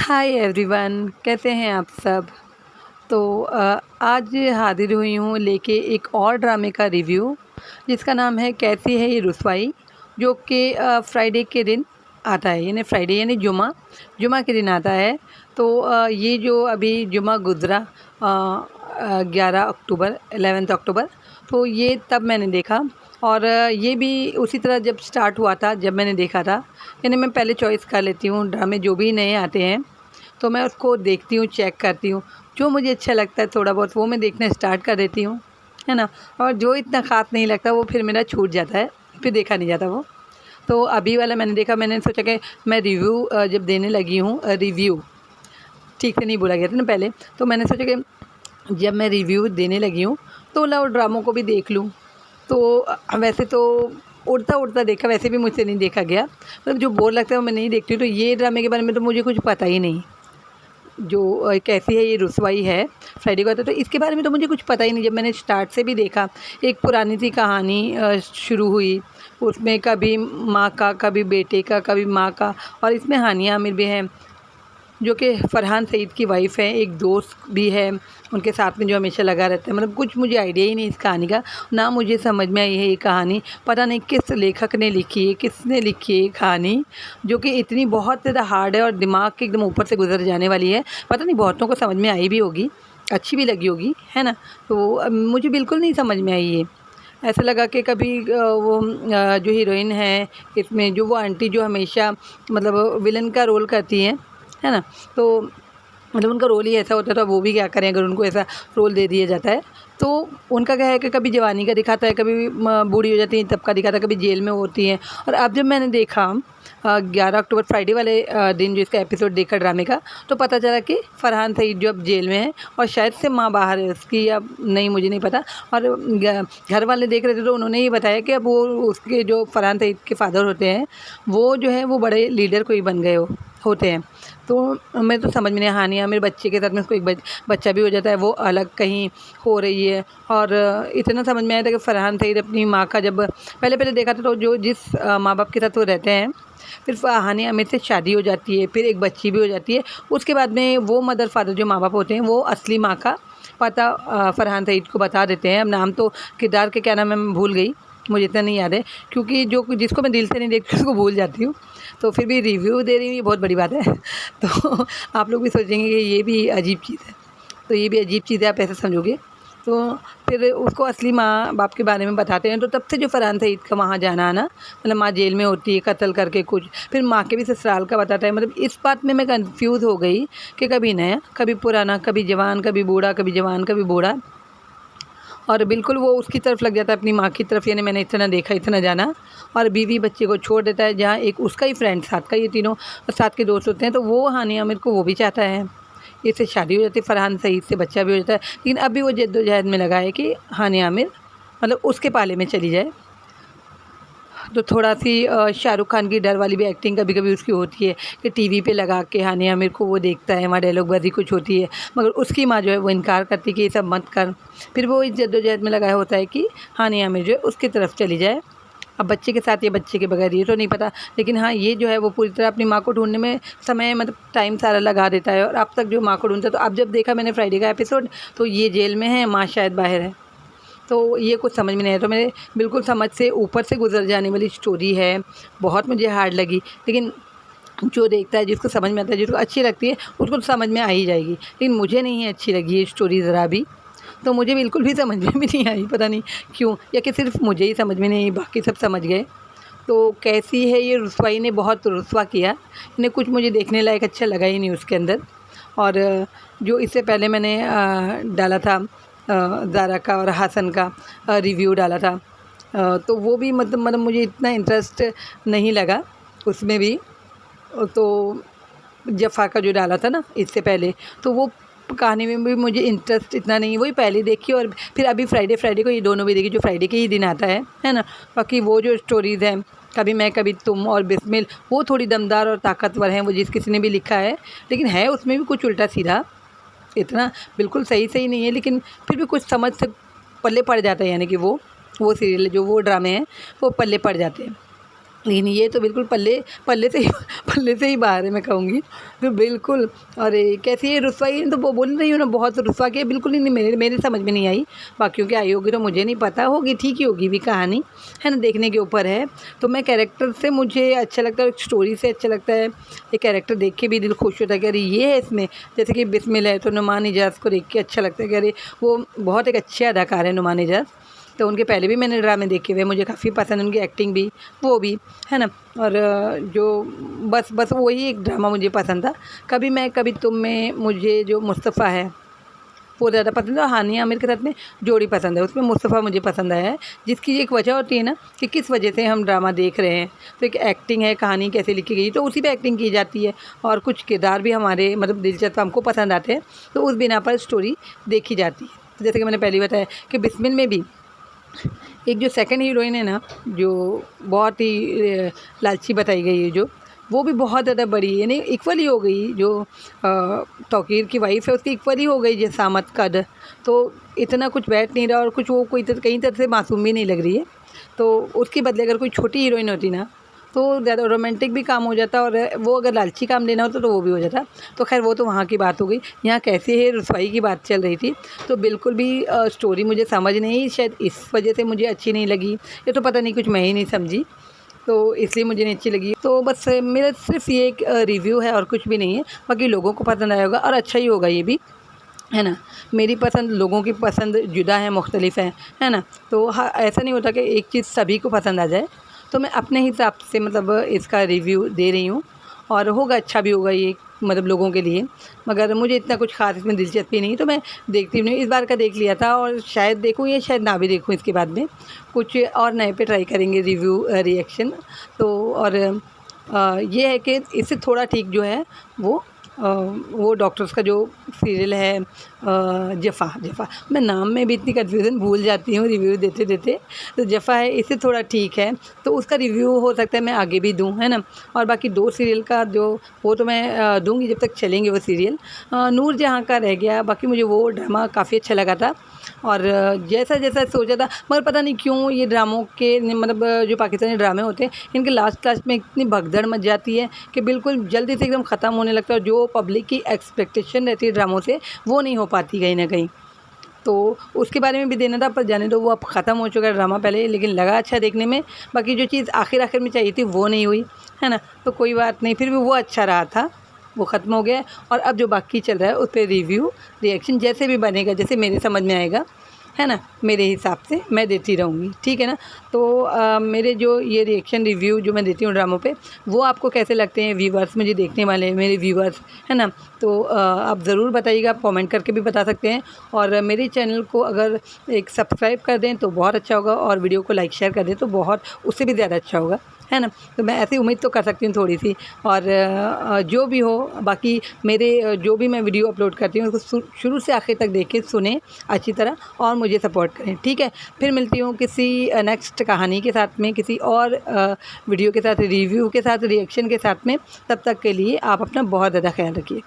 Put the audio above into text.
Hi everyone, कैसे हैं आप सब। तो आज हाजिर हुई हूँ लेके एक और ड्रामे का रिव्यू जिसका नाम है कैसी है ये रुसवाई, जो कि फ्राइडे के दिन आता है, यानी फ्राइडे यानी जुमा के दिन आता है। तो ये जो अभी जुमा गुज़रा 11 अक्टूबर 11 अक्टूबर, तो ये तब मैंने देखा। और ये भी उसी तरह जब स्टार्ट हुआ था जब मैंने देखा था। यानी मैं पहले चॉइस कर लेती हूँ ड्रामे जो भी नए आते हैं, तो मैं उसको देखती हूँ, चेक करती हूँ। जो मुझे अच्छा लगता है थोड़ा बहुत वो मैं देखना स्टार्ट कर देती हूँ, है ना। और जो इतना ख़ास नहीं लगता वो फिर मेरा छूट जाता है, फिर देखा नहीं जाता वो। तो अभी वाला मैंने देखा, मैंने सोचा कि मैं रिव्यू जब देने लगी हूँ, रिव्यू ठीक से नहीं बोला गया था ना पहले, तो मैंने सोचा कि जब मैं रिव्यू देने लगी हूँ तो लाओ ड्रामों को भी देख लूँ। तो वैसे तो उड़ता उड़ता देखा, वैसे भी मुझसे नहीं देखा गया, मतलब जो बोर लगता है वो मैं नहीं देखती हूँ। तो ये ड्रामे के बारे में तो मुझे कुछ पता ही नहीं, जो कैसी है ये रुसवाई है, फ्राइडे को आता है। तो इसके बारे में तो मुझे कुछ पता ही नहीं। जब मैंने स्टार्ट से भी देखा, एक पुरानी सी कहानी शुरू हुई, उसमें कभी माँ का, कभी बेटे का, कभी माँ का, और इसमें हानिया आमिर भी हैं जो कि फ़रहान सईद की वाइफ़ है। एक दोस्त भी है उनके साथ में जो हमेशा लगा रहता है। मतलब कुछ मुझे आइडिया ही नहीं इस कहानी का, ना मुझे समझ में आई है ये कहानी। पता नहीं किस लेखक ने लिखी है, किसने लिखी है ये कहानी, जो कि इतनी बहुत ज़्यादा हार्ड है और दिमाग के एकदम ऊपर से गुजर जाने वाली है। पता नहीं बहुतों को समझ में आई भी होगी, अच्छी भी लगी होगी, है ना। तो मुझे बिल्कुल नहीं समझ में आई ये। ऐसा लगा कि कभी जो हीरोइन है इसमें, जो वो आंटी जो हमेशा मतलब विलन का रोल करती हैं, है ना। तो मतलब उनका रोल ही ऐसा होता है, तो अब वो भी क्या करें अगर उनको ऐसा रोल दे दिया जाता है। तो उनका क्या है कि कभी जवानी का दिखाता है, कभी बूढ़ी हो जाती है तब का दिखाता है, कभी जेल में होती हैं। और अब जब मैंने देखा 11 अक्टूबर फ्राइडे वाले दिन जो इसका एपिसोड देखा ड्रामे का, तो पता चला कि फ़रहान सईद जो अब जेल में है और शायद से माँ बाहर है उसकी, अब नहीं मुझे नहीं पता। और घर वाले देख रहे थे तो उन्होंने ये बताया कि अब वो उसके जो फ़रहान सईद के फादर होते हैं वो जो है वो बड़े लीडर कोई बन गए होते हैं। तो मैं तो समझ में नहीं, हानिया मेरे बच्चे के साथ में उसको एक बच्चा भी हो जाता है, वो अलग कहीं हो रही है। और इतना समझ में आया था कि फ़रहान सईद अपनी माँ का जब पहले देखा था, तो जो जिस माँ बाप के साथ वो रहते हैं, फिर हानिया आमिर से शादी हो जाती है, फिर एक बच्ची भी हो जाती है। उसके बाद में वो मदर फादर जो माँ बाप होते हैं वो असली माँ का पता फ़रहान सईद को बता देते हैं। अब नाम तो किरदार के क्या नाम है मैं भूल गई, मुझे इतना नहीं याद है, क्योंकि जो जिसको मैं दिल से नहीं देखती उसको भूल जाती हूँ। तो फिर भी रिव्यू दे रही हूँ, ये बहुत बड़ी बात है। तो आप लोग भी सोचेंगे कि ये भी अजीब चीज़ है, तो ये भी अजीब चीज़ है, आप ऐसे समझोगे। तो फिर उसको असली माँ बाप के बारे में बताते हैं। तो तब से जो फ़रहान सईद का वहाँ जाना आना, मतलब माँ जेल में होती है कत्ल करके कुछ, फिर माँ के भी ससुराल का बताता है। मतलब इस बात में मैं कंफ्यूज हो गई कि कभी नया कभी पुराना, कभी जवान कभी बूढ़ा, कभी जवान कभी बूढ़ा। और बिल्कुल वो उसकी तरफ लग जाता है, अपनी माँ की तरफ। यानी मैंने इतना देखा, इतना जाना, और बीवी बच्चे को छोड़ देता है। जहाँ एक उसका ही फ्रेंड साथ का, ये तीनों साथ के दोस्त होते हैं, तो वो हानिया आमिर को वो भी चाहता है, इससे शादी हो जाती है, फ़रहान सईद से बच्चा भी हो जाता है। लेकिन अभी वो जद्दोजहद में लगा है कि हानिया आमिर मतलब उसके पाले में चली जाए। तो थोड़ा सी शाहरुख खान की डर वाली भी एक्टिंग कभी कभी उसकी होती है कि टीवी पे लगा के हानिया आमिर को वो देखता है, वहाँ डायलॉग बाजी कुछ होती है, मगर उसकी माँ जो है वो इनकार करती है कि ये सब मत कर। फिर वो इस जद्दोजहद में लगाया होता है कि हानिया आमिर जो है उसकी तरफ चली जाए। अब बच्चे के साथ या बच्चे के बगैर ये तो नहीं पता, लेकिन हाँ ये जो है वो पूरी तरह अपनी माँ को ढूंढने में समय मतलब टाइम सारा लगा देता है, और अब तक जो माँ को ढूंढता है। तो अब जब देखा मैंने फ्राइडे का एपिसोड, तो ये जेल में है, माँ शायद बाहर है। तो ये कुछ समझ में नहीं आया। तो मेरे बिल्कुल समझ से ऊपर से गुजर जाने वाली स्टोरी है, बहुत मुझे हार्ड लगी। लेकिन जो देखता है, जिसको समझ में आता है, जिसको अच्छी लगती है, उसको तो समझ में आ ही जाएगी। लेकिन मुझे नहीं अच्छी लगी ये स्टोरी ज़रा भी, तो मुझे बिल्कुल भी समझ में भी नहीं आई, पता नहीं क्यों, या कि सिर्फ मुझे ही समझ में नहीं आई, बाकी सब समझ गए। तो कैसी है ये रुसवाई ने बहुत रुसवा किया, इन्हें कुछ मुझे देखने लायक अच्छा लगा ही नहीं उसके अंदर। और जो इससे पहले मैंने डाला था ज़ारा का और हसन का रिव्यू डाला था, तो वो भी मतलब मुझे इतना इंटरेस्ट नहीं लगा उसमें भी। तो जफ़ा का जो डाला था ना इससे पहले, तो वो कहानी में भी मुझे इंटरेस्ट इतना नहीं, वही पहले देखी और फिर अभी फ्राइडे को ये दोनों भी देखी, जो फ्राइडे के ही दिन आता है ना। बाकी वो जो स्टोरीज़ हैं, कभी मैं कभी तुम और बिस्मिल, वो थोड़ी दमदार और ताकतवर हैं, वो जिस किसी ने भी लिखा है, लेकिन है उसमें भी कुछ उल्टा सीधा, इतना बिल्कुल सही नहीं है, लेकिन फिर भी कुछ समझ से पल्ले पड़ जाता है। यानी कि वो सीरियल जो वो ड्रामे हैं वो पल्ले पड़ जाते हैं। लेकिन ये तो बिल्कुल पल्ले पल्ले से ही बाहर है, मैं कहूँगी। तो बिल्कुल। और कैसी है रुसवाई, तो वो बोल रही हूँ ना, बहुत रुसवा के बिल्कुल ही नहीं, मेरे समझ में नहीं आई। बाकियों की आई होगी तो मुझे नहीं पता, होगी ठीक ही होगी भी, कहानी है ना, देखने के ऊपर है। तो मैं कैरेक्टर से मुझे अच्छा लगता है, स्टोरी से अच्छा लगता है। ये कैरेक्टर देख के भी दिल खुश होता है कि अरे ये है इसमें। जैसे कि बिस्मिल है तो नुमान इजाज़ को देख के अच्छा लगता है कि अरे वो बहुत एक अच्छे अदाकार है नुमान इजाज़। तो उनके पहले भी मैंने ड्रामे देखे हुए, मुझे काफ़ी पसंद उनकी एक्टिंग भी, वो भी, है ना। और जो बस वही एक ड्रामा मुझे पसंद था, कभी मैं कभी तुम में। मुझे जो मुस्तफ़ा है वो ज़्यादा पसंद है, और हानिया आमिर के साथ में जोड़ी पसंद है, उसमें मुस्तफ़ा मुझे पसंद आया है। जिसकी एक वजह होती है ना कि किस वजह से हम ड्रामा देख रहे हैं। तो एक एक्टिंग है, कहानी कैसे लिखी गई, तो उसी पे एक्टिंग की जाती है। और कुछ किरदार भी हमारे मतलब दिलचस्प हमको पसंद आते हैं, तो उस बिना पर स्टोरी देखी जाती है। तो जैसे कि मैंने पहले बताया कि बिस्मिल में भी एक जो सेकंड हीरोइन है ना, जो बहुत ही लालची बताई गई है, जो वो भी बहुत ज़्यादा बड़ी है, यानी इक्वल ही हो गई। जो तौकीर की वाइफ़ है उसकी इक्वल ही हो गई जसामत कद। तो इतना कुछ बैठ नहीं रहा, और कुछ वो कोई कहीं तरह से मासूम भी नहीं लग रही है। तो उसके बदले अगर कोई छोटी हीरोइन होती ना, तो ज़्यादा रोमांटिक भी काम हो जाता, और वो अगर लालची काम लेना होता तो वो भी हो जाता। तो खैर वो तो वहाँ की बात हो गई। यहाँ कैसे है रुसवाई की बात चल रही थी, तो बिल्कुल भी स्टोरी मुझे समझ नहीं, शायद इस वजह से मुझे अच्छी नहीं लगी, ये तो पता नहीं, कुछ मैं ही नहीं समझी, तो इसलिए मुझे नहीं अच्छी लगी। तो बस मेरा सिर्फ ये एक रिव्यू है और कुछ भी नहीं है। बाकी लोगों को पसंद आया होगा और अच्छा ही होगा ये भी, है ना। मेरी पसंद, लोगों की पसंद जुदा है, मुख्तलिफ है ना। तो हाँ, ऐसा नहीं होता कि एक चीज़ सभी को पसंद आ जाए। तो मैं अपने हिसाब से मतलब इसका रिव्यू दे रही हूँ, और होगा, अच्छा भी होगा ये मतलब लोगों के लिए। मगर मुझे इतना कुछ ख़ास इसमें दिलचस्पी नहीं, तो मैं देखती नहीं। इस बार का देख लिया था, और शायद देखूँ या शायद ना भी देखूँ इसके बाद में। कुछ और नए पे ट्राई करेंगे रिव्यू रिएक्शन। तो और ये है कि इससे थोड़ा ठीक जो है वो डॉक्टर्स का जो सीरियल है, जफ़ा, मैं नाम में भी इतनी कन्फ्यूज़न भूल जाती हूँ रिव्यू देते देते। तो जफ़ा है, इससे थोड़ा ठीक है, तो उसका रिव्यू हो सकता है मैं आगे भी दूँ, है ना। और बाकी 2 सीरियल का जो, वो तो मैं दूँगी जब तक चलेंगे वो सीरियल। नूर जहाँ का रह गया, बाकी मुझे वो ड्रामा काफ़ी अच्छा लगा था। और जैसा सोचा था, मगर पता नहीं क्यों ये ड्रामों के मतलब जो पाकिस्तानी ड्रामे होते हैं, इनके लास्ट में इतनी भगदड़ मच जाती है कि बिल्कुल जल्दी से एकदम ख़त्म होने लगता है। जो पब्लिक की एक्सपेक्टेशन रहती है ड्रामों से, वो नहीं हो पाती कहीं ना कहीं। तो उसके बारे में भी देना था, पर जाने दो, वो अब ख़त्म हो चुका है ड्रामा पहले, लेकिन लगा अच्छा देखने में। बाकी जो चीज़ आखिर में चाहिए थी वो नहीं हुई, है ना। तो कोई बात नहीं, फिर भी वो अच्छा रहा था, वो ख़त्म हो गया है। और अब जो बाकी चल रहा है उस पर रिव्यू रिएक्शन जैसे भी बनेगा, जैसे मेरे समझ में आएगा, है ना, मेरे हिसाब से मैं देती रहूँगी, ठीक है ना। तो मेरे जो ये रिएक्शन रिव्यू जो मैं देती हूँ ड्रामों पे, वो आपको कैसे लगते हैं व्यूअर्स, मुझे देखने वाले मेरे व्यूअर्स, है ना। तो आप ज़रूर बताइएगा, आप कमेंट करके भी बता सकते हैं। और मेरे चैनल को अगर एक सब्सक्राइब कर दें तो बहुत अच्छा होगा, और वीडियो को लाइक शेयर कर दें तो बहुत, उससे भी ज़्यादा अच्छा होगा, है ना। तो मैं ऐसी उम्मीद तो कर सकती हूँ थोड़ी सी। और जो भी हो, बाकी मेरे जो भी मैं वीडियो अपलोड करती हूँ उसको शुरू से आखिर तक देखें, सुने अच्छी तरह, और मुझे सपोर्ट करें, ठीक है। फिर मिलती हूँ किसी नेक्स्ट कहानी के साथ में, किसी और वीडियो के साथ, रिव्यू के साथ, रिएक्शन के साथ में। तब तक के लिए आप अपना बहुत ज़्यादा ख्याल रखिए।